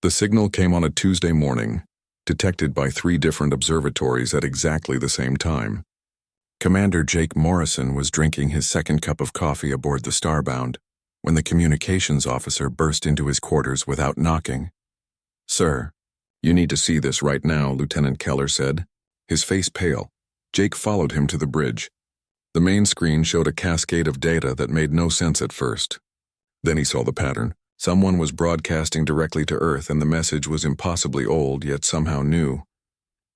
The signal came on a Tuesday morning, detected by 3 different observatories at exactly the same time. Commander Jake Morrison was drinking his second cup of coffee aboard the Starbound when the communications officer burst into his quarters without knocking. "Sir, you need to see this right now," Lieutenant Keller said, his face pale. Jake followed him to the bridge. The main screen showed a cascade of data that made no sense at first. Then he saw the pattern. Someone was broadcasting directly to Earth, and the message was impossibly old, yet somehow new.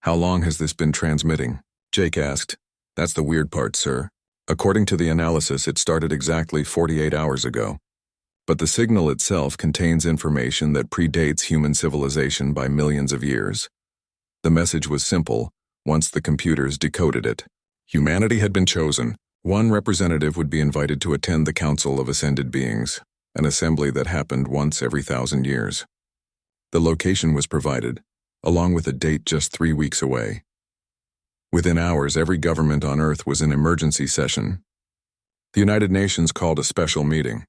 "How long has this been transmitting?" Jake asked. "That's the weird part, sir. According to the analysis, it started exactly 48 hours ago. But the signal itself contains information that predates human civilization by millions of years. The message was simple once the computers decoded it. Humanity had been chosen. One representative would be invited to attend the Council of Ascended Beings, an assembly that happened once every 1,000 years. The location was provided, along with a date just 3 weeks away. Within hours, every government on Earth was in emergency session. The United Nations called a special meeting.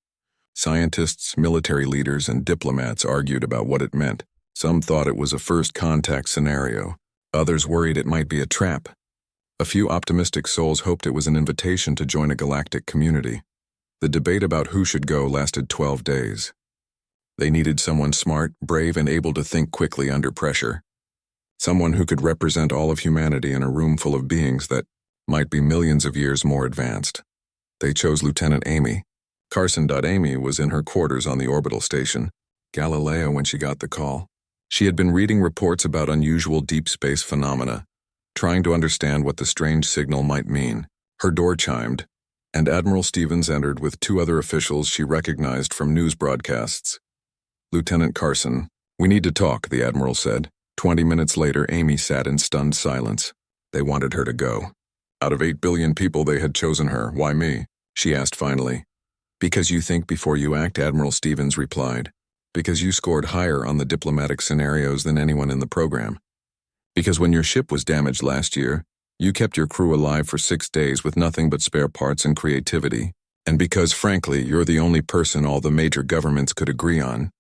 Scientists, military leaders, and diplomats argued about what it meant. Some thought it was a first contact scenario. Others worried it might be a trap. A few optimistic souls hoped it was an invitation to join a galactic community. The debate about who should go lasted 12 days. They needed someone smart, brave, and able to think quickly under pressure. Someone who could represent all of humanity in a room full of beings that might be millions of years more advanced. They chose Lieutenant Amy. Carson. Amy was in her quarters on the orbital station, Galileo, when she got the call. She had been reading reports about unusual deep space phenomena, trying to understand what the strange signal might mean. Her door chimed, and Admiral Stevens entered with 2 other officials she recognized from news broadcasts. "Lieutenant Carson, we need to talk," the Admiral said. 20 minutes later, Amy sat in stunned silence. They wanted her to go. Out of 8 billion people, they had chosen her. "Why me?" she asked finally. "Because you think before you act," Admiral Stevens replied. "Because you scored higher on the diplomatic scenarios than anyone in the program. Because when your ship was damaged last year, you kept your crew alive for 6 days with nothing but spare parts and creativity. And because, frankly, you're the only person all the major governments could agree on."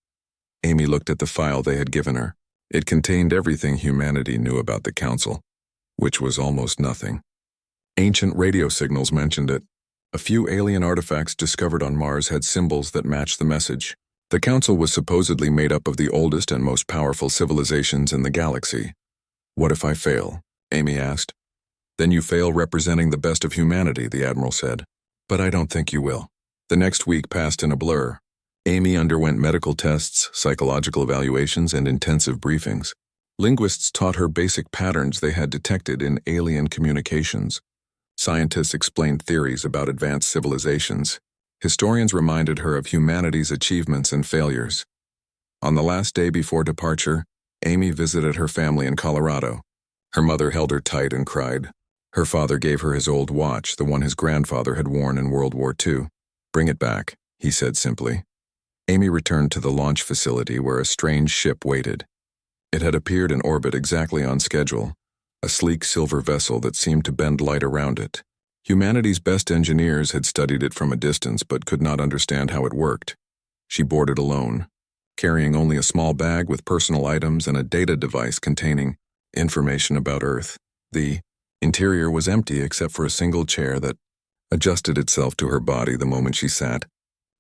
Amy looked at the file they had given her. It contained everything humanity knew about the Council, which was almost nothing. Ancient radio signals mentioned it. A few alien artifacts discovered on Mars had symbols that matched the message. The Council was supposedly made up of the oldest and most powerful civilizations in the galaxy. "What if I fail?" Amy asked. "Then you fail representing the best of humanity," the Admiral said. "But I don't think you will." The next week passed in a blur. Amy underwent medical tests, psychological evaluations, and intensive briefings. Linguists taught her basic patterns they had detected in alien communications. Scientists explained theories about advanced civilizations. Historians reminded her of humanity's achievements and failures. On the last day before departure, Amy visited her family in Colorado. Her mother held her tight and cried. Her father gave her his old watch, the one his grandfather had worn in World War II. "Bring it back," he said simply. Amy returned to the launch facility where a strange ship waited. It had appeared in orbit exactly on schedule, a sleek silver vessel that seemed to bend light around it. Humanity's best engineers had studied it from a distance but could not understand how it worked. She boarded alone, carrying only a small bag with personal items and a data device containing information about Earth. The interior was empty except for a single chair that adjusted itself to her body the moment she sat.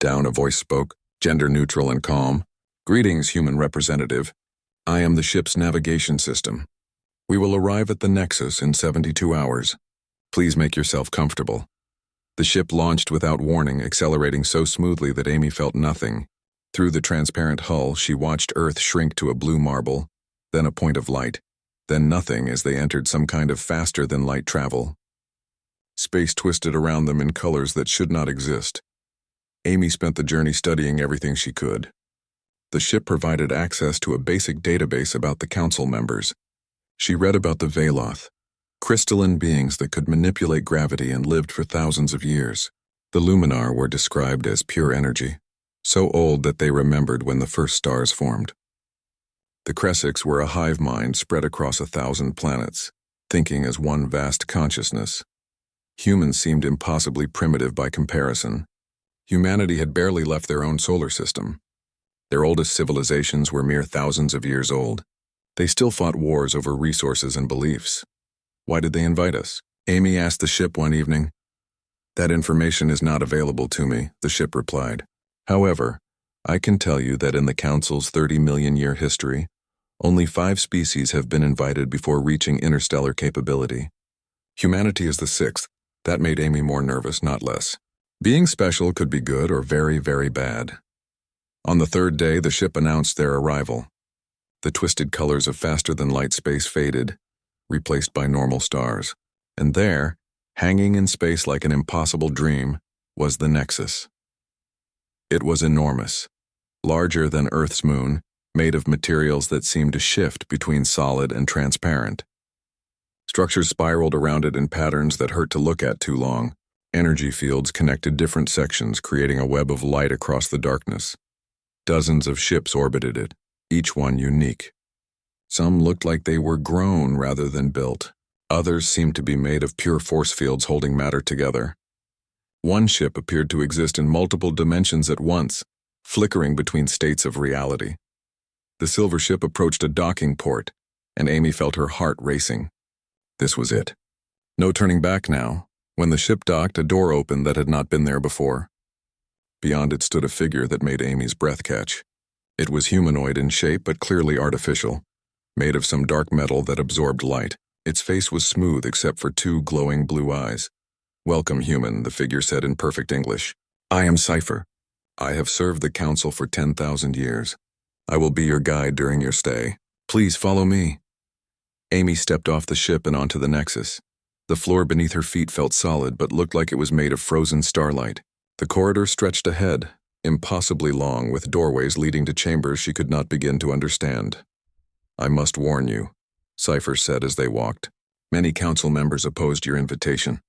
Down, a voice spoke, gender-neutral and calm. "Greetings, human representative. I am the ship's navigation system. We will arrive at the Nexus in 72 hours. Please make yourself comfortable." The ship launched without warning, accelerating so smoothly that Amy felt nothing. Through the transparent hull, she watched Earth shrink to a blue marble, then a point of light, then nothing as they entered some kind of faster-than-light travel. Space twisted around them in colors that should not exist. Amy spent the journey studying everything she could. The ship provided access to a basic database about the Council members. She read about the Veloth, crystalline beings that could manipulate gravity and lived for thousands of years. The Luminar were described as pure energy, so old that they remembered when the first stars formed. The Kresiks were a hive mind spread across 1,000 planets, thinking as one vast consciousness. Humans seemed impossibly primitive by comparison. Humanity had barely left their own solar system. Their oldest civilizations were mere thousands of years old. They still fought wars over resources and beliefs. Why did they invite us? Amy asked the ship one evening. That information is not available to me, the ship replied. However, I can tell you that in the Council's 30-million-year history, only 5 species have been invited before reaching interstellar capability. Humanity is the 6th. That made Amy more nervous, not less. Being special could be good or very, very bad. On the 3rd day, the ship announced their arrival. The twisted colors of faster-than-light space faded, replaced by normal stars. And there, hanging in space like an impossible dream, was the Nexus. It was enormous, larger than Earth's moon, made of materials that seemed to shift between solid and transparent. Structures spiraled around it in patterns that hurt to look at too long. Energy fields connected different sections, creating a web of light across the darkness. Dozens of ships orbited it, each one unique. Some looked like they were grown rather than built. Others seemed to be made of pure force fields holding matter together. One ship appeared to exist in multiple dimensions at once, flickering between states of reality. The silver ship approached a docking port, and Amy felt her heart racing. This was it. No turning back now. When the ship docked, a door opened that had not been there before. Beyond it stood a figure that made Amy's breath catch. It was humanoid in shape, but clearly artificial, made of some dark metal that absorbed light. Its face was smooth except for 2 glowing blue eyes. "Welcome, human," the figure said in perfect English. "I am Cypher. I have served the Council for 10,000 years. I will be your guide during your stay. Please follow me." Amy stepped off the ship and onto the Nexus. The floor beneath her feet felt solid but looked like it was made of frozen starlight. The corridor stretched ahead, impossibly long, with doorways leading to chambers she could not begin to understand. "I must warn you," Cypher said as they walked. "Many council members opposed your invitation.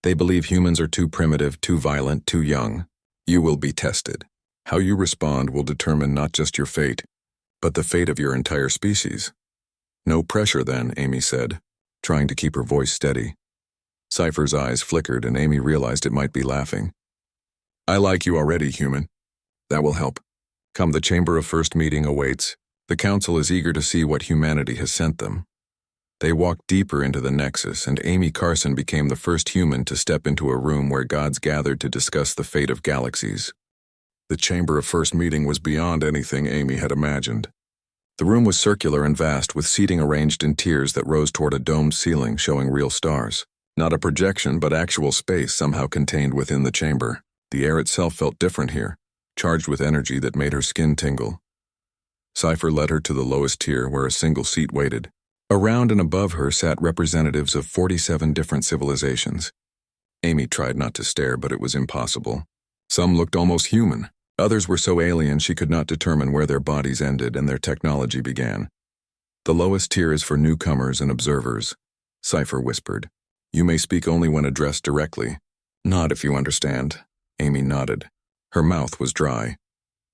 They believe humans are too primitive, too violent, too young. You will be tested. How you respond will determine not just your fate, but the fate of your entire species." "No pressure then," Amy said, trying to keep her voice steady. Cypher's eyes flickered and Amy realized it might be laughing. "I like you already, human. That will help. Come, the chamber of first meeting awaits. The council is eager to see what humanity has sent them." They walked deeper into the Nexus, and Amy Carson became the first human to step into a room where gods gathered to discuss the fate of galaxies. The chamber of first meeting was beyond anything Amy had imagined. The room was circular and vast, with seating arranged in tiers that rose toward a domed ceiling showing real stars. Not a projection, but actual space somehow contained within the chamber. The air itself felt different here, charged with energy that made her skin tingle. Cypher led her to the lowest tier where a single seat waited. Around and above her sat representatives of 47 different civilizations. Amy tried not to stare, but it was impossible. Some looked almost human. Others were so alien she could not determine where their bodies ended and their technology began. "The lowest tier is for newcomers and observers," Cypher whispered. "You may speak only when addressed directly. Nod if you understand." Amy nodded. Her mouth was dry.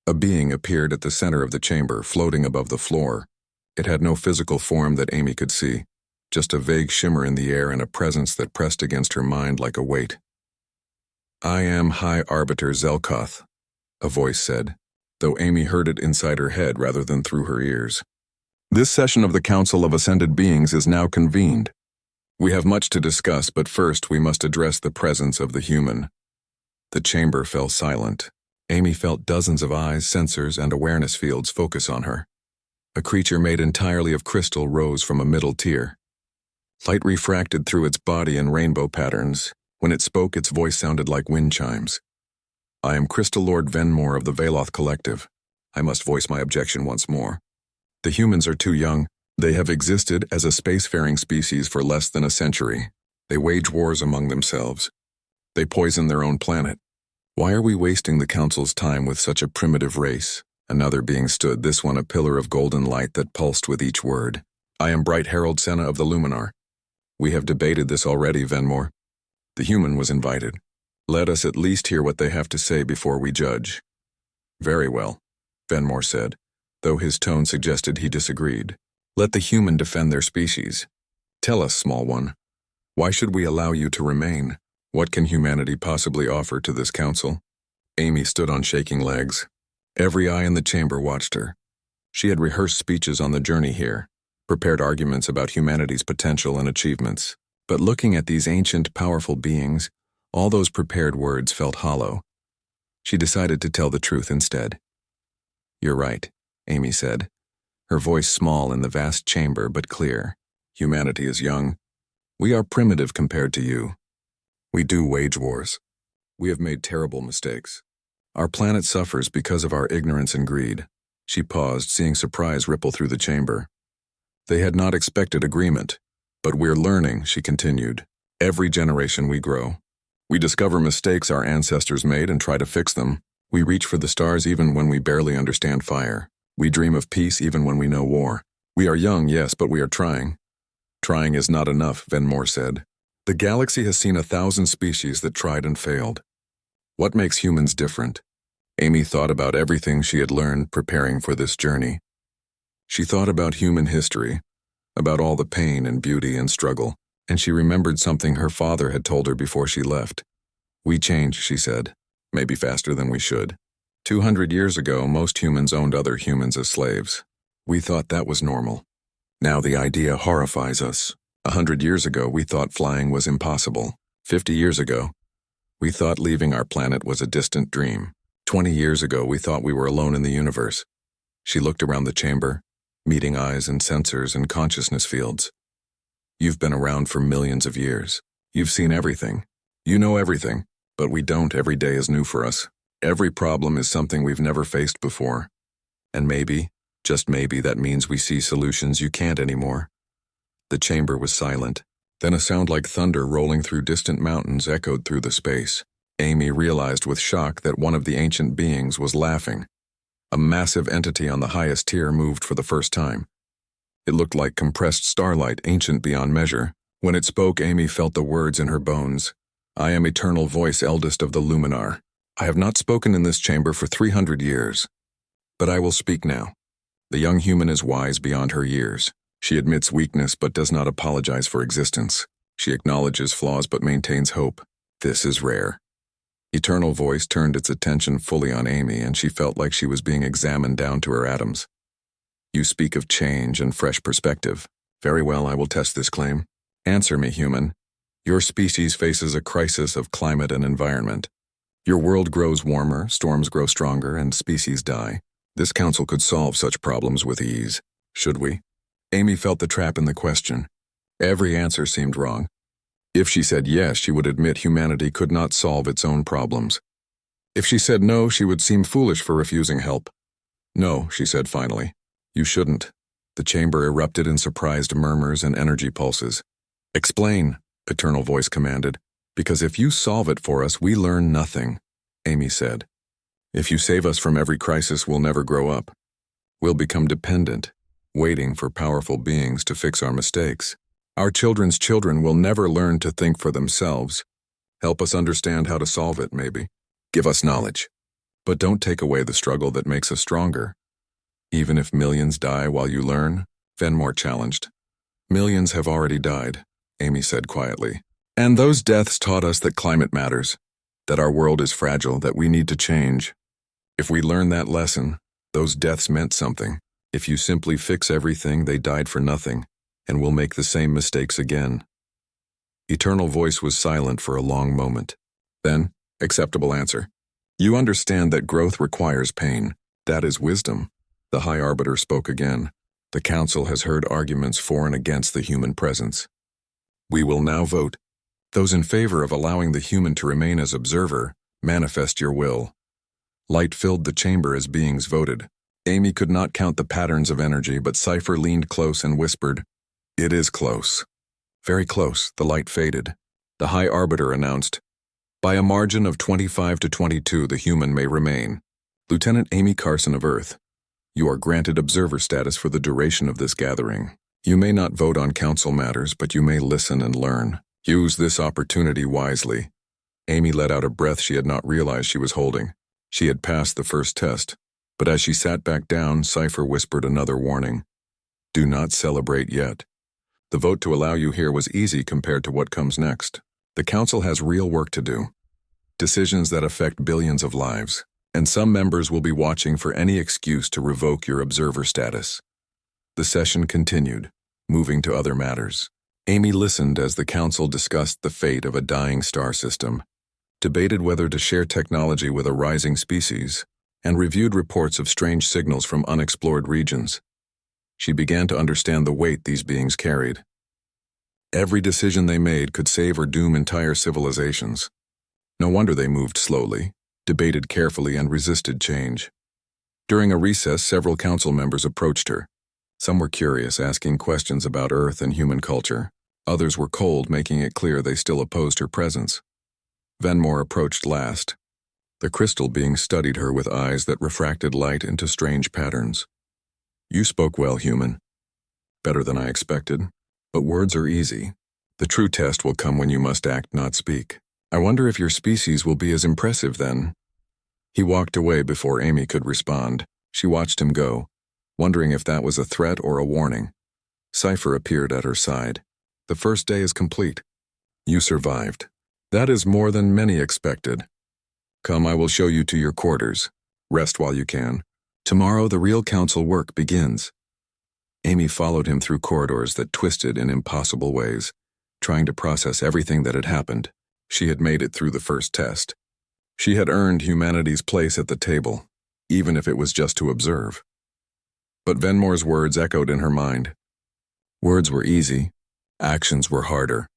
A being appeared at the center of the chamber, floating above the floor. It had no physical form that Amy could see, just a vague shimmer in the air and a presence that pressed against her mind like a weight. "I am High Arbiter Zelkoth," a voice said, though Amy heard it inside her head rather than through her ears. "This session of the Council of Ascended Beings is now convened. We have much to discuss, but first we must address the presence of the human." The chamber fell silent. Amy felt dozens of eyes, sensors, and awareness fields focus on her. A creature made entirely of crystal rose from a middle tier. Light refracted through its body in rainbow patterns. When it spoke, its voice sounded like wind chimes. "I am Crystal Lord Venmore of the Veloth Collective. I must voice my objection once more. The humans are too young. They have existed as a spacefaring species for less than a century. They wage wars among themselves. They poison their own planet. Why are we wasting the Council's time with such a primitive race?" Another being stood, this one a pillar of golden light that pulsed with each word. "I am Bright Herald Senna of the Luminar. We have debated this already, Venmore." The human was invited. "Let us at least hear what they have to say before we judge." "Very well," Venmore said, though his tone suggested he disagreed. "Let the human defend their species. Tell us, small one, why should we allow you to remain? What can humanity possibly offer to this council?" Amy stood on shaking legs. Every eye in the chamber watched her. She had rehearsed speeches on the journey here, prepared arguments about humanity's potential and achievements. But looking at these ancient, powerful beings, all those prepared words felt hollow. She decided to tell the truth instead. "You're right," Amy said, her voice small in the vast chamber but clear. "Humanity is young. We are primitive compared to you. We do wage wars. We have made terrible mistakes. Our planet suffers because of our ignorance and greed." She paused, seeing surprise ripple through the chamber. They had not expected agreement. "But we're learning," she continued. "Every generation we grow. We discover mistakes our ancestors made and try to fix them. We reach for the stars even when we barely understand fire. We dream of peace even when we know war. We are young, yes, but we are trying." "Trying is not enough," Venmore said. "The galaxy has seen 1,000 species that tried and failed. What makes humans different?" Amy thought about everything she had learned preparing for this journey. She thought about human history, about all the pain and beauty and struggle, and she remembered something her father had told her before she left. "We change," she said, "maybe faster than we should. 200 years ago, most humans owned other humans as slaves. We thought that was normal. Now the idea horrifies us. 100 years ago, we thought flying was impossible. 50 years ago, we thought leaving our planet was a distant dream. 20 years ago, we thought we were alone in the universe." She looked around the chamber, meeting eyes and sensors and consciousness fields. "You've been around for millions of years. You've seen everything. You know everything, but we don't. Every day is new for us. Every problem is something we've never faced before. And maybe, just maybe, that means we see solutions you can't anymore." The chamber was silent. Then a sound like thunder rolling through distant mountains echoed through the space. Amy realized with shock that one of the ancient beings was laughing. A massive entity on the highest tier moved for the first time. It looked like compressed starlight, ancient beyond measure. When it spoke, Amy felt the words in her bones. "I am eternal voice, eldest of the Luminar. I have not spoken in this chamber for 300 years. But I will speak now." The young human is wise beyond her years. She admits weakness but does not apologize for existence. She acknowledges flaws but maintains hope. This is rare. Eternal Voice turned its attention fully on Amy, and she felt like she was being examined down to her atoms. "You speak of change and fresh perspective. Very well, I will test this claim. Answer me, human. Your species faces a crisis of climate and environment. Your world grows warmer, storms grow stronger, and species die. This council could solve such problems with ease. Should we?" Amy felt the trap in the question. Every answer seemed wrong. If she said yes, she would admit humanity could not solve its own problems. If she said no, she would seem foolish for refusing help. "No," she said finally. "You shouldn't." The chamber erupted in surprised murmurs and energy pulses. "Explain," Eternal Voice commanded. "Because if you solve it for us, we learn nothing," Amy said. "If you save us from every crisis, we'll never grow up. We'll become dependent, waiting for powerful beings to fix our mistakes. Our children's children will never learn to think for themselves. Help us understand how to solve it, maybe. Give us knowledge. But don't take away the struggle that makes us stronger. Even if millions die while you learn," Venmore challenged. "Millions have already died," Amy said quietly. "And those deaths taught us that climate matters, that our world is fragile, that we need to change. If we learn that lesson, those deaths meant something. If you simply fix everything, they died for nothing, and we'll make the same mistakes again." Eternal Voice was silent for a long moment. Then, acceptable answer. "You understand that growth requires pain. That is wisdom." The High Arbiter spoke again. "The Council has heard arguments for and against the human presence. We will now vote. Those in favor of allowing the human to remain as observer, manifest your will." Light filled the chamber as beings voted. Amy could not count the patterns of energy, but Cypher leaned close and whispered, "It is close." Very close, the light faded. The High Arbiter announced, "By a margin of 25 to 22, the human may remain. Lieutenant Amy Carson of Earth, you are granted observer status for the duration of this gathering. You may not vote on council matters, but you may listen and learn. Use this opportunity wisely." Amy let out a breath she had not realized she was holding. She had passed the first test, but as she sat back down, Cypher whispered another warning. "Do not celebrate yet. The vote to allow you here was easy compared to what comes next. The Council has real work to do. Decisions that affect billions of lives. and some members will be watching for any excuse to revoke your observer status. The session continued, moving to other matters. Amy listened as the council discussed the fate of a dying star system, debated whether to share technology with a rising species, and reviewed reports of strange signals from unexplored regions. She began to understand the weight these beings carried. Every decision they made could save or doom entire civilizations. No wonder they moved slowly, debated carefully, and resisted change. During a recess, several council members approached her. Some were curious, asking questions about Earth and human culture. Others were cold, making it clear they still opposed her presence. Venmore approached last. The crystal being studied her with eyes that refracted light into strange patterns. "You spoke well, human. Better than I expected. But words are easy. The true test will come when you must act, not speak. I wonder if your species will be as impressive then." He walked away before Amy could respond. She watched him go, wondering if that was a threat or a warning. Cypher appeared at her side. "The first day is complete. You survived. That is more than many expected. Come, I will show you to your quarters. Rest while you can. Tomorrow the real council work begins." Amy followed him through corridors that twisted in impossible ways, trying to process everything that had happened. She had made it through the first test. She had earned humanity's place at the table, even if it was just to observe. But Venmore's words echoed in her mind. Words were easy, actions were harder,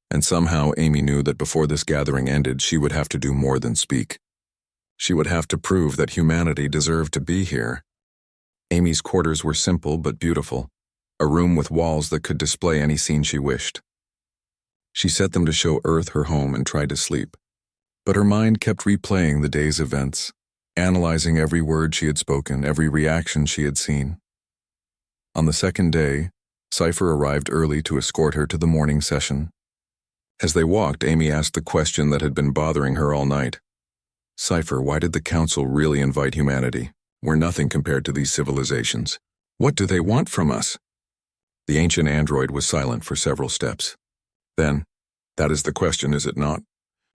and somehow Amy knew that before this gathering ended, she would have to do more than speak. She would have to prove that humanity deserved to be here. Amy's quarters were simple but beautiful, a room with walls that could display any scene she wished. She set them to show Earth her home and tried to sleep. But her mind kept replaying the day's events, analyzing every word she had spoken, every reaction she had seen. On the second day, Cypher arrived early to escort her to the morning session. As they walked, Amy asked the question that had been bothering her all night. "Cypher, why did the council really invite humanity? We're nothing compared to these civilizations. What do they want from us?" The ancient android was silent for several steps. Then, "That is the question, is it not?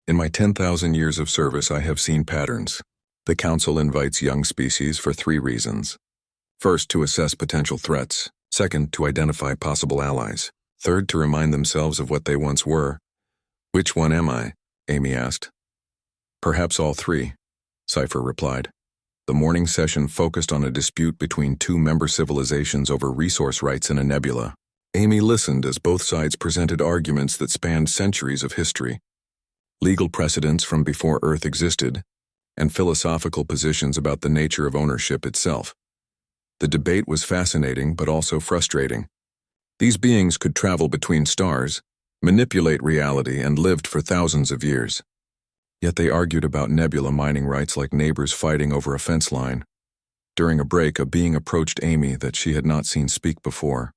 In my 10,000 years of service, I have seen patterns. The council invites young species for 3 reasons. First, to assess potential threats. Second, to identify possible allies. Third, to remind themselves of what they once were." "Which one am I?" Amy asked. "Perhaps all 3, Cypher replied. The morning session focused on a dispute between 2 member civilizations over resource rights in a nebula. Amy listened as both sides presented arguments that spanned centuries of history, legal precedents from before Earth existed, and philosophical positions about the nature of ownership itself. The debate was fascinating but also frustrating. These beings could travel between stars, manipulate reality, and lived for thousands of years. Yet they argued about nebula mining rights like neighbors fighting over a fence line. During a break, a being approached Amy that she had not seen speak before.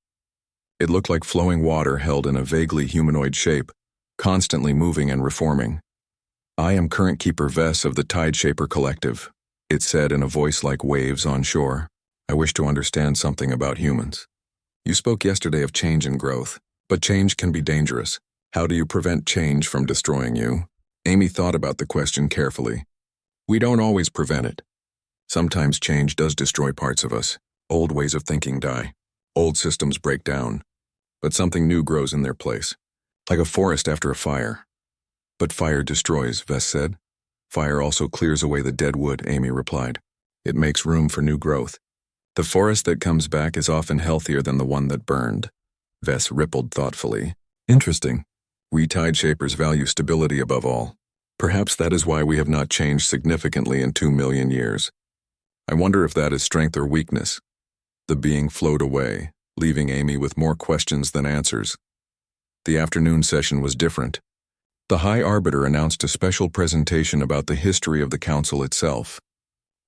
It looked like flowing water held in a vaguely humanoid shape, constantly moving and reforming. "I am current keeper Vess of the Tide Shaper Collective," it said in a voice like waves on shore. "I wish to understand something about humans. You spoke yesterday of change and growth, but change can be dangerous. How do you prevent change from destroying you?" Amy thought about the question carefully. "We don't always prevent it. Sometimes change does destroy parts of us. Old ways of thinking die. Old systems break down. But something new grows in their place. Like a forest after a fire." "But fire destroys," Vess said. "Fire also clears away the dead wood," Amy replied. "It makes room for new growth. The forest that comes back is often healthier than the one that burned." Vess rippled thoughtfully. "Interesting. We Tide Shapers value stability above all. Perhaps that is why we have not changed significantly in 2 million years. I wonder if that is strength or weakness." The being flowed away, leaving Amy with more questions than answers. The afternoon session was different. The High Arbiter announced a special presentation about the history of the council itself.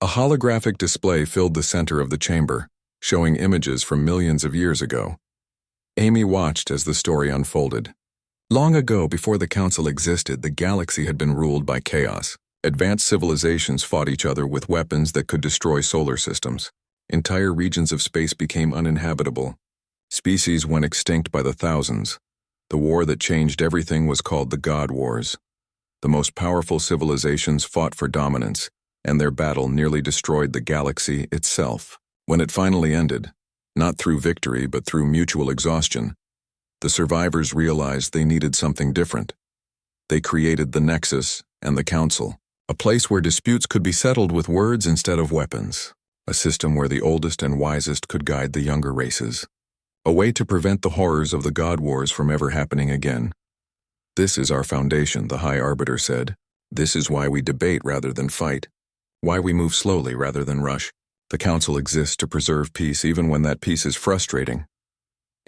A holographic display filled the center of the chamber, showing images from millions of years ago. Amy watched as the story unfolded. Long ago, before the council existed, the galaxy had been ruled by chaos. Advanced civilizations fought each other with weapons that could destroy solar systems. Entire regions of space became uninhabitable. Species went extinct by the thousands. The war that changed everything was called the God Wars. The most powerful civilizations fought for dominance, and their battle nearly destroyed the galaxy itself. When it finally ended, not through victory but through mutual exhaustion, the survivors realized they needed something different. They created the Nexus and the Council, a place where disputes could be settled with words instead of weapons, a system where the oldest and wisest could guide the younger races, a way to prevent the horrors of the God Wars from ever happening again. "This is our foundation," the High Arbiter said. "This is why we debate rather than fight, why we move slowly rather than rush. The Council exists to preserve peace even when that peace is frustrating."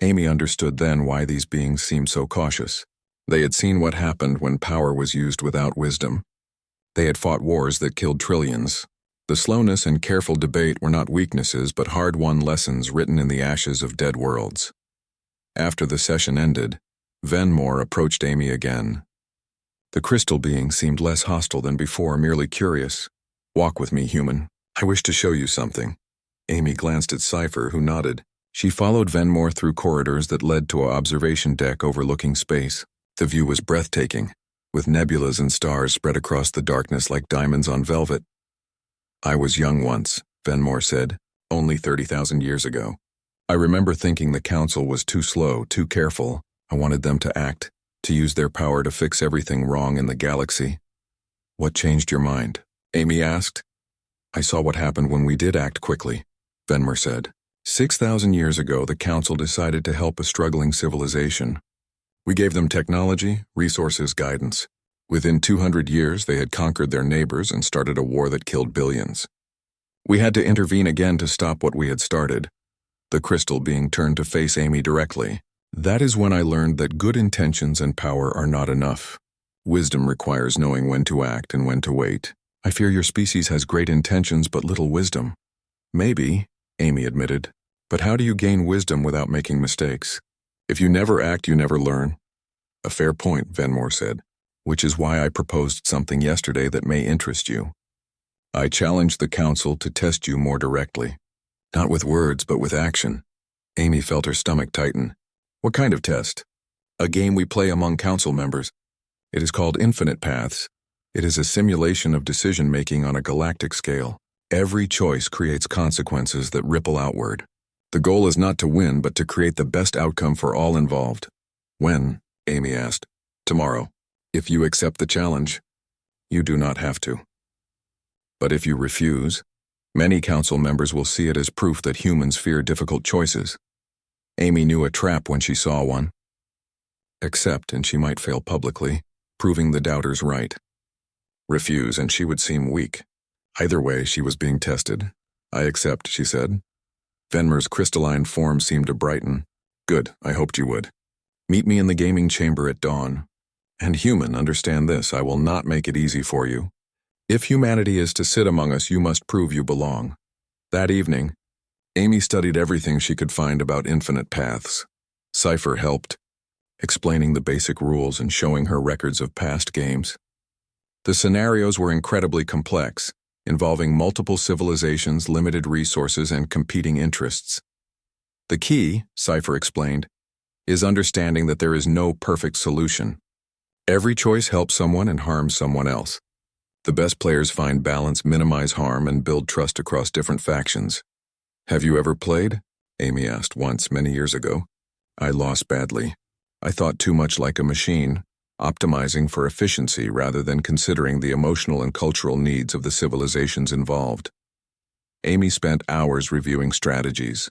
Amy understood then why these beings seemed so cautious. They had seen what happened when power was used without wisdom. They had fought wars that killed trillions. The slowness and careful debate were not weaknesses but hard-won lessons written in the ashes of dead worlds. After the session ended, Venmore approached Amy again. The crystal being seemed less hostile than before, merely curious. "Walk with me, human. I wish to show you something." Amy glanced at Cypher, who nodded. She followed Venmore through corridors that led to an observation deck overlooking space. The view was breathtaking, with nebulas and stars spread across the darkness like diamonds on velvet. "I was young once," Venmore said, "only 30,000 years ago. I remember thinking the Council was too slow, too careful. I wanted them to act, to use their power to fix everything wrong in the galaxy." "What changed your mind?" Amy asked. "I saw what happened when we did act quickly," Venmore said. 6,000 years ago, the Council decided to help a struggling civilization. We gave them technology, resources, guidance. Within 200 years, they had conquered their neighbors and started a war that killed billions. We had to intervene again to stop what we had started. The crystal being turned to face Amy directly. "That is when I learned that good intentions and power are not enough. Wisdom requires knowing when to act and when to wait. I fear your species has great intentions but little wisdom." "Maybe," Amy admitted. "But how do you gain wisdom without making mistakes? If you never act, you never learn." "A fair point," Venmore said, "which is why I proposed something yesterday that may interest you. I challenged the Council to test you more directly. Not with words, but with action." Amy felt her stomach tighten. "What kind of test?" "A game we play among Council members. It is called Infinite Paths. It is a simulation of decision-making on a galactic scale. Every choice creates consequences that ripple outward. The goal is not to win, but to create the best outcome for all involved." "When?" Amy asked. "Tomorrow. If you accept the challenge. You do not have to. But if you refuse, many Council members will see it as proof that humans fear difficult choices." Amy knew a trap when she saw one. Accept, and she might fail publicly, proving the doubters right. Refuse, and she would seem weak. Either way, she was being tested. "I accept," she said. Venmore's crystalline form seemed to brighten. "Good, I hoped you would. Meet me in the gaming chamber at dawn. And human, understand this, I will not make it easy for you. If humanity is to sit among us, you must prove you belong." That evening, Amy studied everything she could find about Infinite Paths. Cypher helped, explaining the basic rules and showing her records of past games. The scenarios were incredibly complex, involving multiple civilizations, limited resources, and competing interests. "The key," Cypher explained, "is understanding that there is no perfect solution. Every choice helps someone and harms someone else. The best players find balance, minimize harm, and build trust across different factions." "Have you ever played?" Amy asked once, many years ago. "I lost badly. I thought too much like a machine, optimizing for efficiency rather than considering the emotional and cultural needs of the civilizations involved." Amy spent hours reviewing strategies.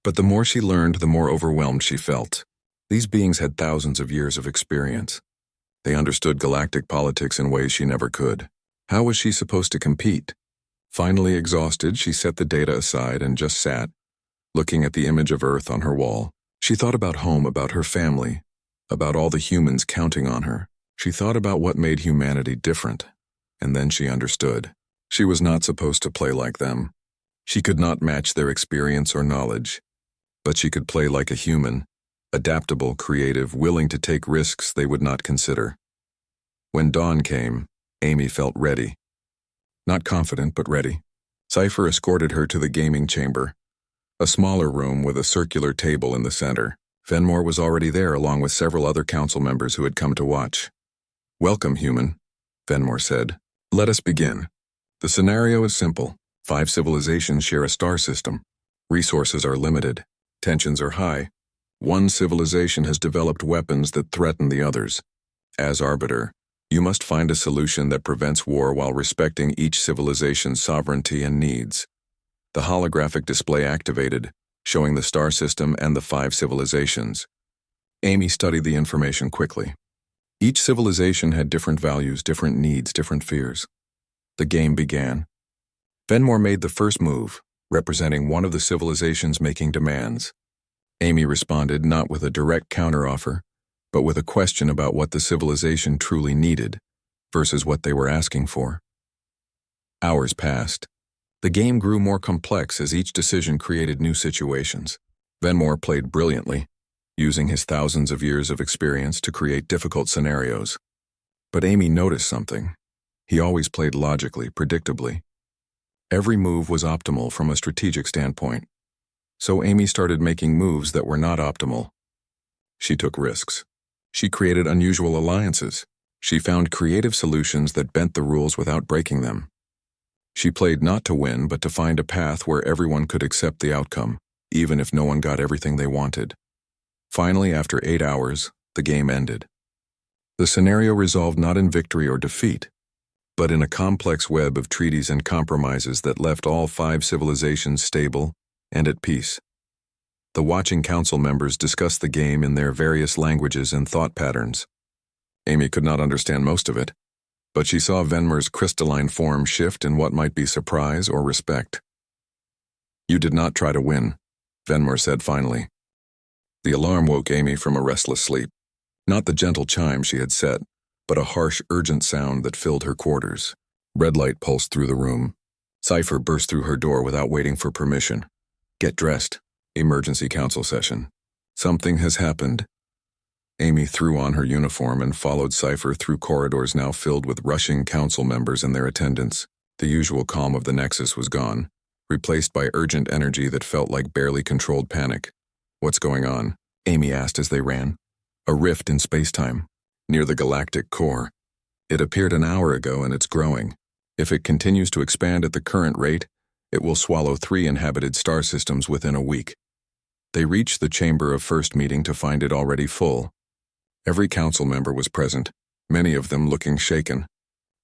But the more she learned, the more overwhelmed she felt. These beings had thousands of years of experience. They understood galactic politics in ways she never could. How was she supposed to compete? Finally exhausted, she set the data aside and just sat, looking at the image of Earth on her wall. She thought about home, about her family, about all the humans counting on her. She thought about what made humanity different, and then she understood. She was not supposed to play like them. She could not match their experience or knowledge, but she could play like a human, adaptable, creative, willing to take risks they would not consider. When dawn came, Amy felt ready. Not confident, but ready. Cypher escorted her to the gaming chamber, a smaller room with a circular table in the center. Venmore was already there along with several other council members who had come to watch. "Welcome, human," Venmore said. "Let us begin. The scenario is simple. 5 civilizations share a star system. Resources are limited. Tensions are high. One civilization has developed weapons that threaten the others. As arbiter, you must find a solution that prevents war while respecting each civilization's sovereignty and needs. The holographic display activated, showing the star system and the 5 civilizations. Amy studied the information quickly. Each civilization had different values, different needs, different fears. The game began. Venmore made the first move, representing one of the civilizations making demands. Amy responded not with a direct counteroffer, but with a question about what the civilization truly needed versus what they were asking for. Hours passed. The game grew more complex as each decision created new situations. Venmore played brilliantly, using his thousands of years of experience to create difficult scenarios. But Amy noticed something. He always played logically, predictably. Every move was optimal from a strategic standpoint. So Amy started making moves that were not optimal. She took risks. She created unusual alliances. She found creative solutions that bent the rules without breaking them. She played not to win, but to find a path where everyone could accept the outcome, even if no one got everything they wanted. Finally, after 8 hours, the game ended. The scenario resolved not in victory or defeat, but in a complex web of treaties and compromises that left all 5 civilizations stable and at peace. The watching council members discussed the game in their various languages and thought patterns. Amy could not understand most of it, but she saw Venmore's crystalline form shift in what might be surprise or respect. "You did not try to win," Venmore said finally. The alarm woke Amy from a restless sleep. Not the gentle chime she had set, but a harsh, urgent sound that filled her quarters. Red light pulsed through the room. Cypher burst through her door without waiting for permission. "Get dressed. Emergency council session. Something has happened." Amy threw on her uniform and followed Cypher through corridors now filled with rushing council members and their attendants. The usual calm of the Nexus was gone, replaced by urgent energy that felt like barely controlled panic. "What's going on?" Amy asked as they ran. "A rift in space-time, near the galactic core. It appeared an hour ago and it's growing. If it continues to expand at the current rate, it will swallow 3 inhabited star systems within a week." They reached the chamber of first meeting to find it already full. Every council member was present, many of them looking shaken.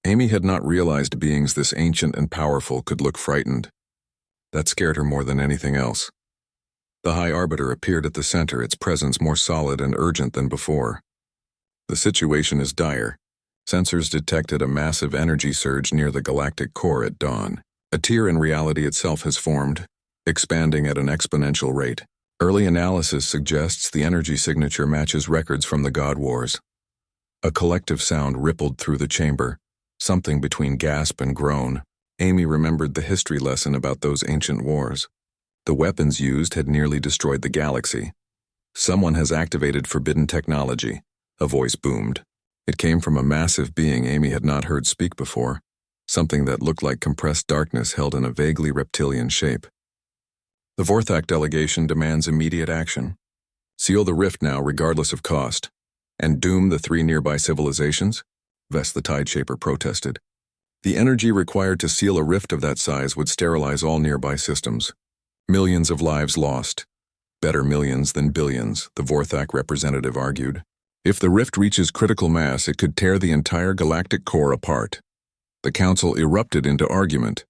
Amy had not realized beings this ancient and powerful could look frightened. That scared her more than anything else. The High Arbiter appeared at the center, its presence more solid and urgent than before. "The situation is dire. Sensors detected a massive energy surge near the galactic core at dawn. A tier in reality itself has formed, expanding at an exponential rate. Early analysis suggests the energy signature matches records from the God Wars." A collective sound rippled through the chamber, something between gasp and groan. Amy remembered the history lesson about those ancient wars. The weapons used had nearly destroyed the galaxy. "Someone has activated forbidden technology," a voice boomed. It came from a massive being Amy had not heard speak before, something that looked like compressed darkness held in a vaguely reptilian shape. "The Vorthak delegation demands immediate action. Seal the rift now regardless of cost, and doom the 3 nearby civilizations?" Vest the Tideshaper protested. "The energy required to seal a rift of that size would sterilize all nearby systems. Millions of lives lost. Better millions than billions," the Vorthak representative argued. "If the rift reaches critical mass, it could tear the entire galactic core apart." The council erupted into argument.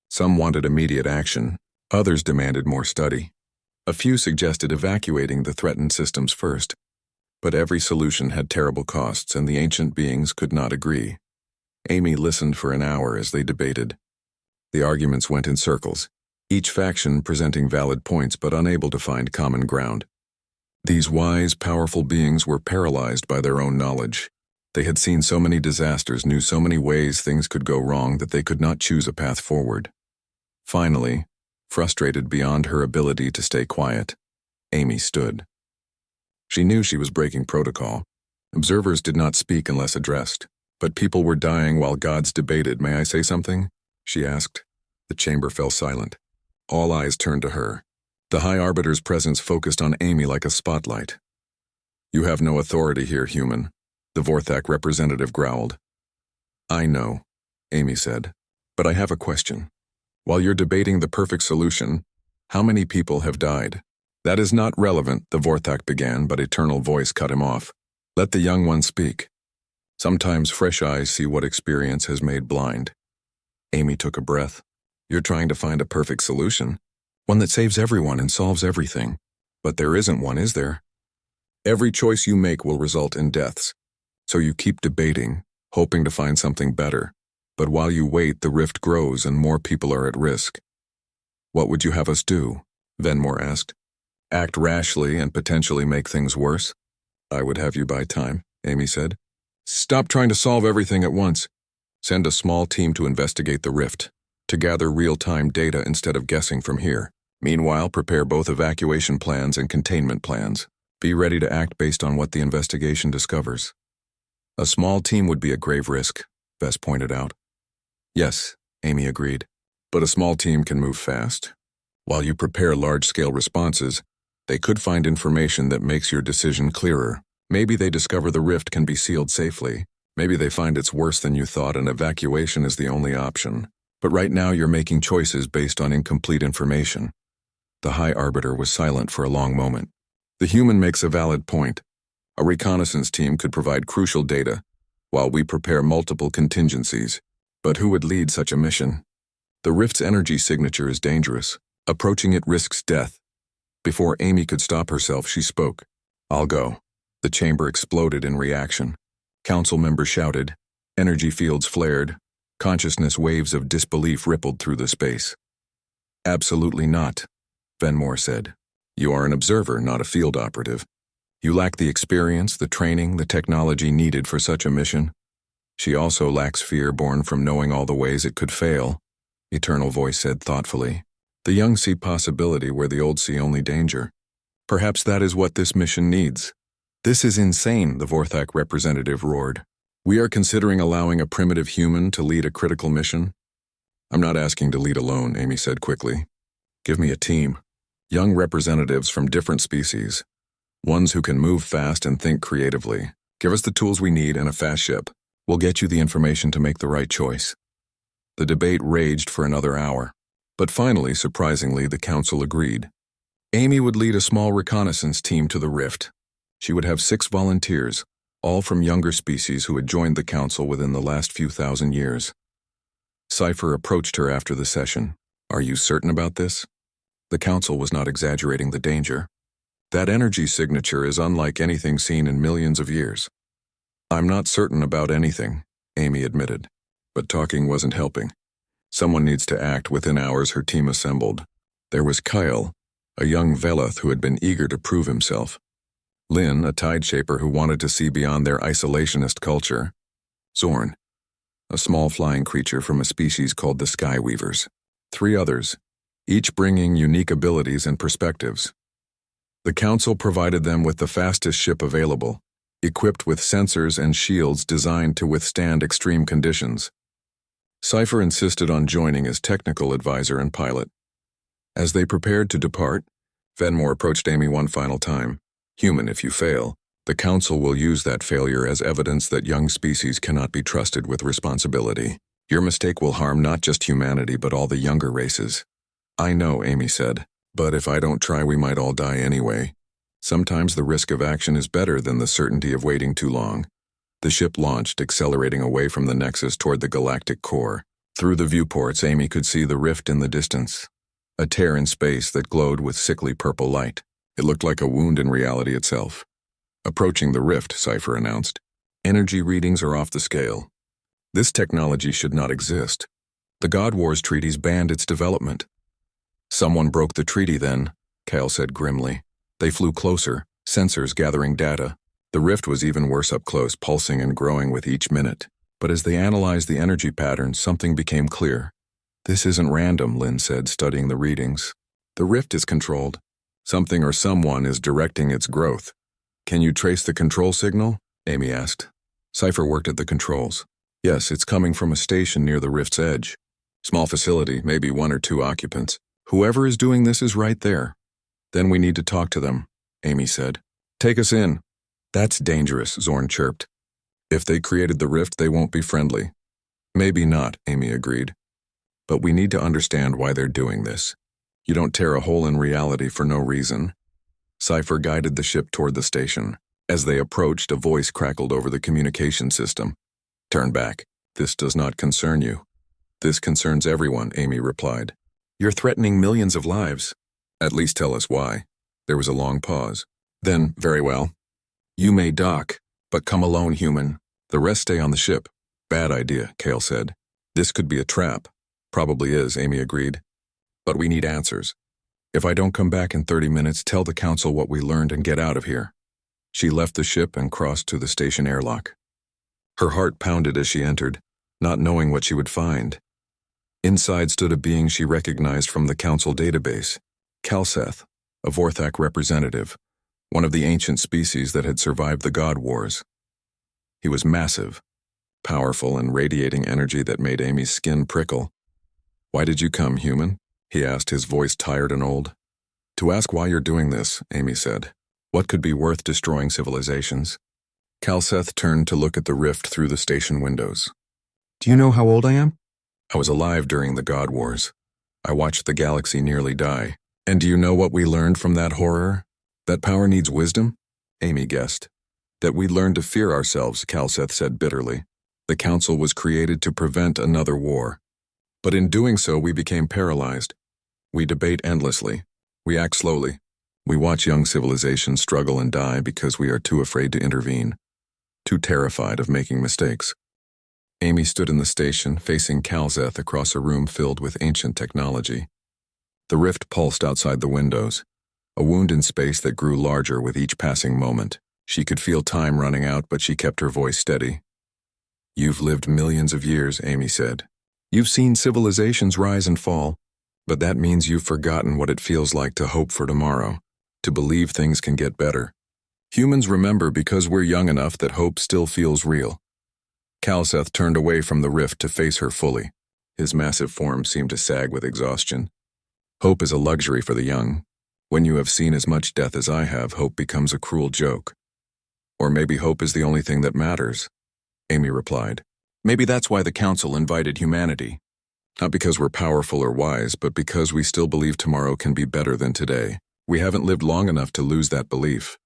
Some wanted immediate action. Others demanded more study. A few suggested evacuating the threatened systems first. But every solution had terrible costs, and the ancient beings could not agree. Amy listened for an hour as they debated. The arguments went in circles, each faction presenting valid points but unable to find common ground. These wise, powerful beings were paralyzed by their own knowledge. They had seen so many disasters, knew so many ways things could go wrong that they could not choose a path forward. Finally, frustrated beyond her ability to stay quiet, Amy stood. She knew she was breaking protocol. Observers did not speak unless addressed, but people were dying while gods debated. "May I say something?" she asked. The chamber fell silent. All eyes turned to her. The High Arbiter's presence focused on Amy like a spotlight. "You have no authority here, human," the Vorthak representative growled. "I know," Amy said, But I have a question. While you're debating the perfect solution, how many people have died? That is not relevant, the Vorthak began, but Eternal Voice cut him off. Let the young one speak. Sometimes fresh eyes see what experience has made blind. Amy took a breath. You're trying to find a perfect solution, one that saves everyone and solves everything. But there isn't one, is there? Every choice you make will result in deaths. So you keep debating, hoping to find something better. But while you wait, the rift grows and more people are at risk. What would you have us do? Venmore asked. Act rashly and potentially make things worse? I would have you buy time, Amy said. Stop trying to solve everything at once. Send a small team to investigate the rift, to gather real-time data instead of guessing from here. Meanwhile, prepare both evacuation plans and containment plans. Be ready to act based on what the investigation discovers. A small team would be a grave risk, Vess pointed out. Yes, Amy agreed, but a small team can move fast. While you prepare large-scale responses, they could find information that makes your decision clearer. Maybe they discover the rift can be sealed safely. Maybe they find it's worse than you thought and evacuation is the only option. But right now you're making choices based on incomplete information. The High Arbiter was silent for a long moment. The human makes a valid point. A reconnaissance team could provide crucial data, while we prepare multiple contingencies. But who would lead such a mission? The rift's energy signature is dangerous. Approaching it risks death. Before Amy could stop herself, she spoke. I'll go. The chamber exploded in reaction. Council members shouted. Energy fields flared. Consciousness waves of disbelief rippled through the space. Absolutely not, Venmore said. You are an observer, not a field operative. You lack the experience, the training, the technology needed for such a mission. She also lacks fear born from knowing all the ways it could fail, Eternal Voice said thoughtfully. The young see possibility where the old see only danger. Perhaps that is what this mission needs. This is insane, the Vorthak representative roared. We are considering allowing a primitive human to lead a critical mission? I'm not asking to lead alone, Amy said quickly. Give me a team. Young representatives from different species. Ones who can move fast and think creatively. Give us the tools we need and a fast ship. We'll get you the information to make the right choice. The debate raged for another hour. But finally, surprisingly, the council agreed. Amy would lead a small reconnaissance team to the rift. She would have 6 volunteers, all from younger species who had joined the council within the last few thousand years. Cypher approached her after the session. Are you certain about this? The council was not exaggerating the danger. That energy signature is unlike anything seen in millions of years. I'm not certain about anything, Amy admitted. But talking wasn't helping. Someone needs to act. Within hours her team assembled. There was Kyle, a young Veloth who had been eager to prove himself. Lynn, a tideshaper who wanted to see beyond their isolationist culture. Zorn, a small flying creature from a species called the Skyweavers. 3 others, each bringing unique abilities and perspectives. The council provided them with the fastest ship available, equipped with sensors and shields designed to withstand extreme conditions. Cypher insisted on joining as technical advisor and pilot. As they prepared to depart, Venmore approached Amy one final time. Human, if you fail, the council will use that failure as evidence that young species cannot be trusted with responsibility. Your mistake will harm not just humanity but all the younger races. I know, Amy said, but if I don't try we might all die anyway. Sometimes the risk of action is better than the certainty of waiting too long. The ship launched, accelerating away from the Nexus toward the galactic core. Through the viewports, Amy could see the rift in the distance, a tear in space that glowed with sickly purple light. It looked like a wound in reality itself. Approaching the rift, Cypher announced. Energy readings are off the scale. This technology should not exist. The God Wars treaties banned its development. Someone broke the treaty then, Kyle said grimly. They flew closer, sensors gathering data. The rift was even worse up close, pulsing and growing with each minute. But as they analyzed the energy patterns, something became clear. This isn't random, Lynn said, studying the readings. The rift is controlled. Something or someone is directing its growth. Can you trace the control signal? Amy asked. Cypher worked at the controls. Yes, it's coming from a station near the rift's edge. Small facility, maybe 1 or 2 occupants. Whoever is doing this is right there. Then we need to talk to them, Amy said. Take us in. That's dangerous, Zorn chirped. If they created the rift, they won't be friendly. Maybe not, Amy agreed. But we need to understand why they're doing this. You don't tear a hole in reality for no reason. Cypher guided the ship toward the station. As they approached, a voice crackled over the communication system. Turn back. This does not concern you. This concerns everyone, Amy replied. You're threatening millions of lives. At least tell us why. There was a long pause. Then, very well. You may dock, but come alone, human. The rest stay on the ship. Bad idea, Kale said. This could be a trap. Probably is, Amy agreed. But we need answers. If I don't come back in 30 minutes, tell the council what we learned and get out of here. She left the ship and crossed to the station airlock. Her heart pounded as she entered, not knowing what she would find. Inside stood a being she recognized from the council database, Kalseth, a Vorthak representative, one of the ancient species that had survived the God Wars. He was massive, powerful, and radiating energy that made Amy's skin prickle. Why did you come, human? He asked, his voice tired and old. To ask why you're doing this, Amy said. What could be worth destroying civilizations? Kalseth turned to look at the rift through the station windows. Do you know how old I am? I was alive during the God Wars. I watched the galaxy nearly die. And do you know what we learned from that horror? That power needs wisdom? Amy guessed. That we learn to fear ourselves, Kalseth said bitterly. The council was created to prevent another war. But in doing so, we became paralyzed. We debate endlessly. We act slowly. We watch young civilizations struggle and die because we are too afraid to intervene, too terrified of making mistakes. Amy stood in the station, facing Kalseth across a room filled with ancient technology. The rift pulsed outside the windows, a wound in space that grew larger with each passing moment. She could feel time running out, but she kept her voice steady. You've lived millions of years, Amy said. You've seen civilizations rise and fall, but that means you've forgotten what it feels like to hope for tomorrow, to believe things can get better. Humans remember because we're young enough that hope still feels real. Kalseth turned away from the rift to face her fully. His massive form seemed to sag with exhaustion. Hope is a luxury for the young. When you have seen as much death as I have, hope becomes a cruel joke. Or maybe hope is the only thing that matters, Amy replied. Maybe that's why the council invited humanity. Not because we're powerful or wise, but because we still believe tomorrow can be better than today. We haven't lived long enough to lose that belief.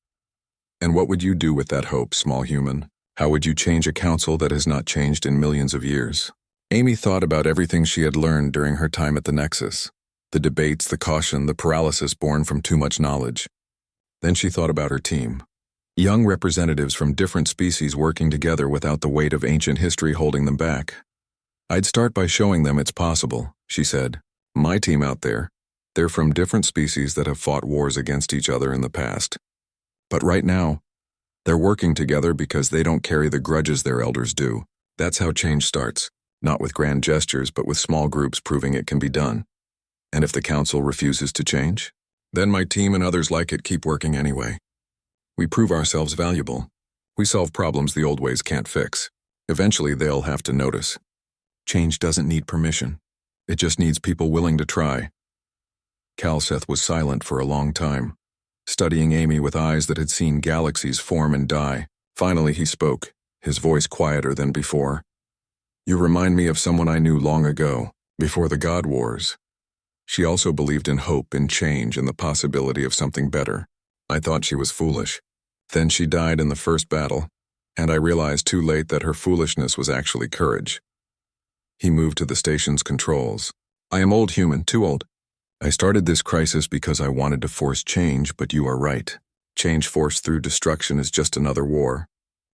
And what would you do with that hope, small human? How would you change a council that has not changed in millions of years? Amy thought about everything she had learned during her time at the Nexus. The debates, the caution, the paralysis born from too much knowledge. Then she thought about her team. Young representatives from different species working together without the weight of ancient history holding them back. I'd start by showing them it's possible, she said. My team out there, they're from different species that have fought wars against each other in the past. But right now, they're working together because they don't carry the grudges their elders do. That's how change starts, not with grand gestures, but with small groups proving it can be done. And if the council refuses to change, then my team and others like it keep working anyway. We prove ourselves valuable. We solve problems the old ways can't fix. Eventually, they'll have to notice. Change doesn't need permission. It just needs people willing to try. Kalseth was silent for a long time, studying Amy with eyes that had seen galaxies form and die. Finally, he spoke, his voice quieter than before. You remind me of someone I knew long ago, before the God Wars. She also believed in hope, in change, and the possibility of something better. I thought she was foolish. Then she died in the first battle, and I realized too late that her foolishness was actually courage. He moved to the station's controls. I am old human, too old. I started this crisis because I wanted to force change, but you are right. Change forced through destruction is just another war.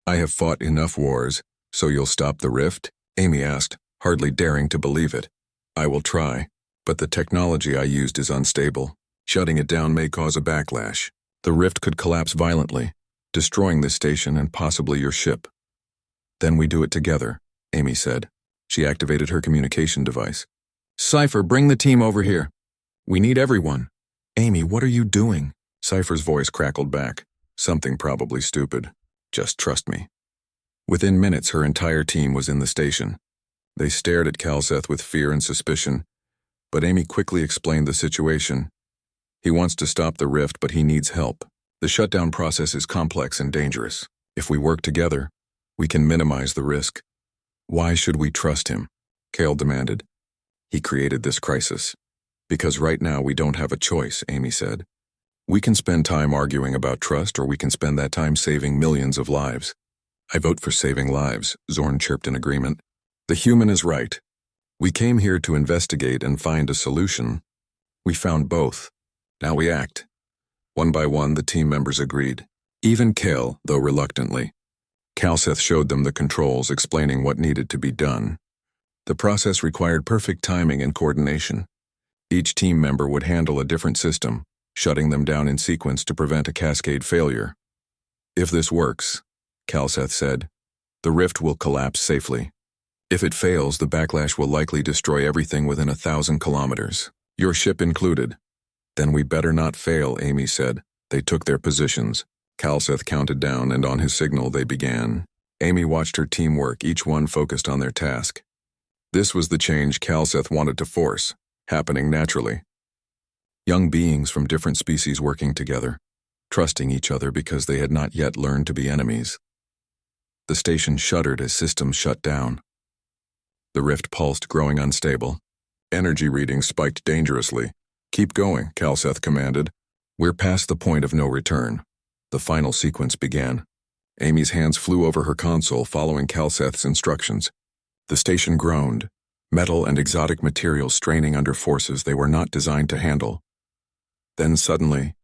I have fought enough wars, so you'll stop the rift? Amy asked, hardly daring to believe it. I will try, but the technology I used is unstable. Shutting it down may cause a backlash. The rift could collapse violently, destroying this station and possibly your ship. Then we do it together, Amy said. She activated her communication device. Cypher, bring the team over here. We need everyone. Amy, what are you doing? Cypher's voice crackled back. Something probably stupid. Just trust me. Within minutes, her entire team was in the station. They stared at Kalseth with fear and suspicion, but Amy quickly explained the situation. He wants to stop the rift, but he needs help. The shutdown process is complex and dangerous. If we work together, we can minimize the risk. Why should we trust him? Kale demanded. He created this crisis. Because right now we don't have a choice, Amy said. We can spend time arguing about trust, or we can spend that time saving millions of lives. I vote for saving lives, Zorn chirped in agreement. The human is right. We came here to investigate and find a solution. We found both. Now we act. One by one, the team members agreed. Even Kale, though reluctantly. Calseth showed them the controls, explaining what needed to be done. The process required perfect timing and coordination. Each team member would handle a different system, shutting them down in sequence to prevent a cascade failure. If this works, Calseth said, the rift will collapse safely. If it fails, the backlash will likely destroy everything within 1,000 kilometers, your ship included. Then we better not fail, Amy said. They took their positions. Calseth counted down, and on his signal they began. Amy watched her team work, each one focused on their task. This was the change Calseth wanted to force, happening naturally. Young beings from different species working together, trusting each other because they had not yet learned to be enemies. The station shuddered as systems shut down. The rift pulsed, growing unstable. Energy readings spiked dangerously. Keep going, Calseth commanded. We're past the point of no return. The final sequence began. Amy's hands flew over her console, following Calseth's instructions. The station groaned, metal and exotic materials straining under forces they were not designed to handle. Then suddenly,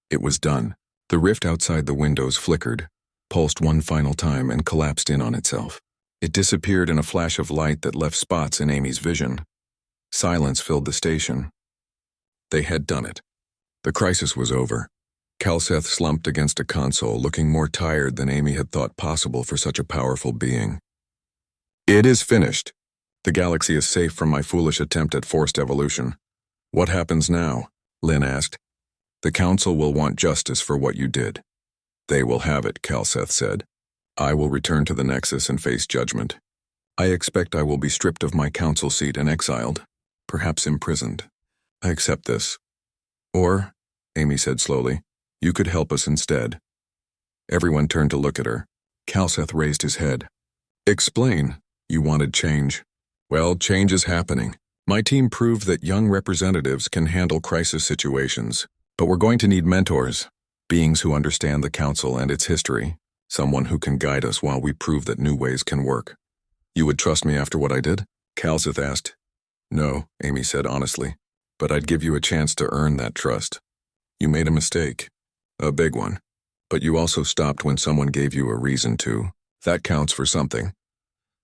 it was done. The rift outside the windows flickered, pulsed one final time, and collapsed in on itself. It disappeared in a flash of light that left spots in Amy's vision. Silence filled the station. They had done it. The crisis was over. Calseth slumped against a console, looking more tired than Amy had thought possible for such a powerful being. It is finished. The galaxy is safe from my foolish attempt at forced evolution. What happens now? Lynn asked. The Council will want justice for what you did. They will have it, Calseth said. I will return to the Nexus and face judgment. I expect I will be stripped of my council seat and exiled, perhaps imprisoned. I accept this. Or, Amy said slowly, you could help us instead. Everyone turned to look at her. Calseth raised his head. Explain. You wanted change. Well, change is happening. My team proved that young representatives can handle crisis situations, but we're going to need mentors, beings who understand the Council and its history, someone who can guide us while we prove that new ways can work. You would trust me after what I did? Calseth asked. No, Amy said honestly, but I'd give you a chance to earn that trust. You made a mistake. A big one. But you also stopped when someone gave you a reason to. That counts for something.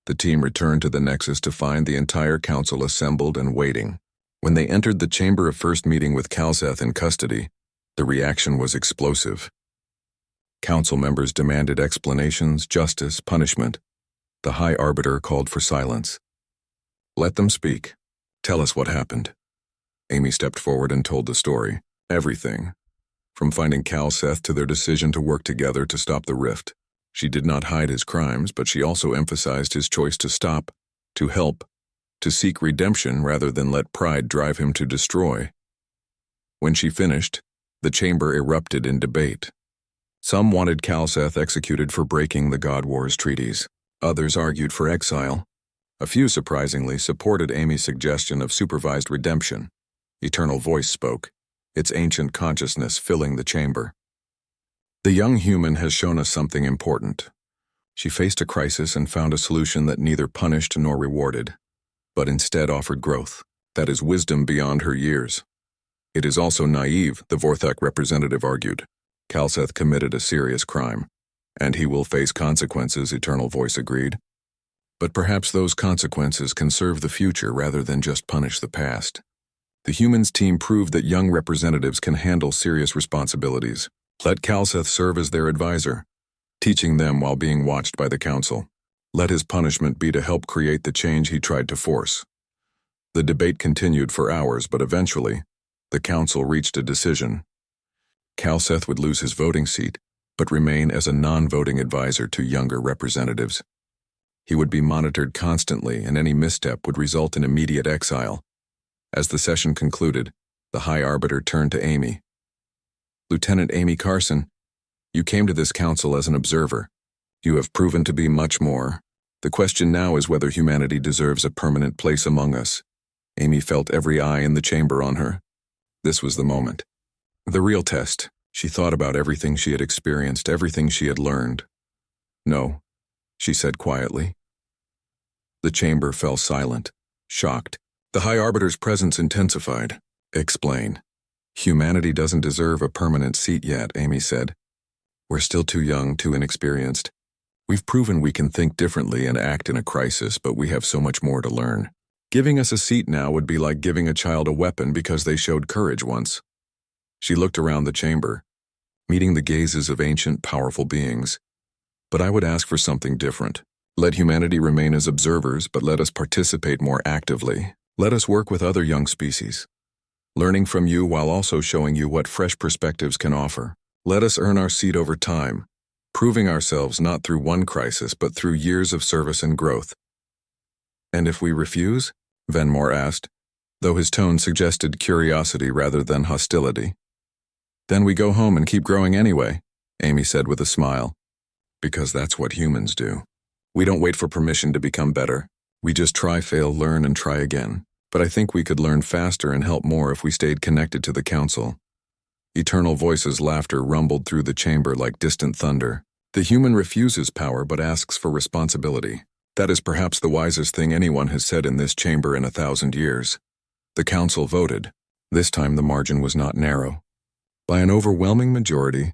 The team returned to the Nexus to find the entire Council assembled and waiting. When they entered the chamber of first meeting with Calseth in custody, the reaction was explosive. Council members demanded explanations, justice, punishment. The High Arbiter called for silence. Let them speak. Tell us what happened. Amy stepped forward and told the story. Everything. From finding Calseth to their decision to work together to stop the rift. She did not hide his crimes, but she also emphasized his choice to stop, to help, to seek redemption rather than let pride drive him to destroy. When she finished, the chamber erupted in debate. Some wanted Calseth executed for breaking the God Wars treaties. Others argued for exile. A few, surprisingly, supported Amy's suggestion of supervised redemption. Eternal Voice spoke, its ancient consciousness filling the chamber. The young human has shown us something important. She faced a crisis and found a solution that neither punished nor rewarded, but instead offered growth. That is wisdom beyond her years. It is also naive, the Vorthek representative argued. Calseth committed a serious crime, and he will face consequences, Eternal Voice agreed. But perhaps those consequences can serve the future rather than just punish the past. The humans team proved that young representatives can handle serious responsibilities. Let Calseth serve as their advisor, teaching them while being watched by the Council. Let his punishment be to help create the change he tried to force. The debate continued for hours, but eventually, the Council reached a decision. Calseth would lose his voting seat, but remain as a non-voting advisor to younger representatives. He would be monitored constantly, and any misstep would result in immediate exile. As the session concluded, the High Arbiter turned to Amy. Lieutenant Amy Carson, you came to this council as an observer. You have proven to be much more. The question now is whether humanity deserves a permanent place among us. Amy felt every eye in the chamber on her. This was the moment. The real test. She thought about everything she had experienced, everything she had learned. "No," she said quietly. The chamber fell silent, shocked. The High Arbiter's presence intensified. "Explain." "Humanity doesn't deserve a permanent seat yet," Amy said. "We're still too young, too inexperienced. We've proven we can think differently and act in a crisis, but we have so much more to learn. Giving us a seat now would be like giving a child a weapon because they showed courage once." She looked around the chamber, meeting the gazes of ancient, powerful beings. "But I would ask for something different. Let humanity remain as observers, but let us participate more actively. Let us work with other young species, learning from you while also showing you what fresh perspectives can offer. Let us earn our seat over time, proving ourselves not through one crisis but through years of service and growth." "And if we refuse?" Venmore asked, though his tone suggested curiosity rather than hostility. "Then we go home and keep growing anyway," Amy said with a smile. "Because that's what humans do. We don't wait for permission to become better. We just try, fail, learn, and try again. But I think we could learn faster and help more if we stayed connected to the Council." Eternal Voice's laughter rumbled through the chamber like distant thunder. "The human refuses power but asks for responsibility. That is perhaps the wisest thing anyone has said in this chamber in 1,000 years." The Council voted. This time the margin was not narrow. By an overwhelming majority,